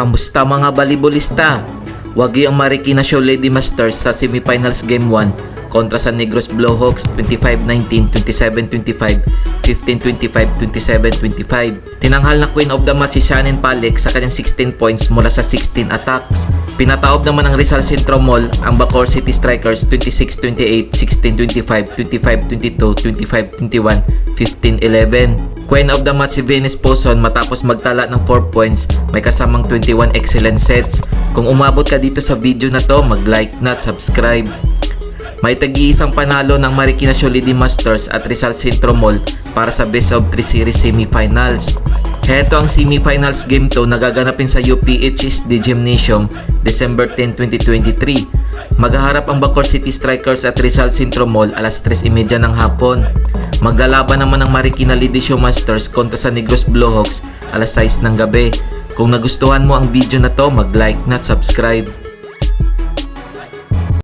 Kamusta mga balibulista? Wagi ang Marikina Show Lady Masters sa semifinals Game 1 kontra sa Negros Blowhawks 25-19, 27-25, 15-25, 27-25. Tinanghal na Queen of the Match si Shannon Palek sa kanyang 16 points mula sa 16 attacks. Pinataob naman ng Rizal Centro Mall ang Bacoor City Strikers 26-28, 16-25, 25-22, 25-21, 15-11. Queen of the Match si Venus Poson matapos magtala ng 4 points, may kasamang 21 excellent sets. Kung umabot ka dito sa video na to, mag-like na at subscribe. May tagi-isang panalo ng Marikina Show Lady Masters at Rizal Centro Mall para sa Best of 3 Series Semifinals. Heto ang Semifinals Game 2 na gaganapin sa UPHSD Gymnasium December 10, 2023. Maghaharap ang Bacoor City Strikers at Rizal Centro Mall alas 3:30 ng hapon. Maglalaban naman ang Marikina Lady Show Masters kontra sa Negros Blowhawks alas 6 ng gabi. Kung nagustuhan mo ang video na to, mag-like na at subscribe.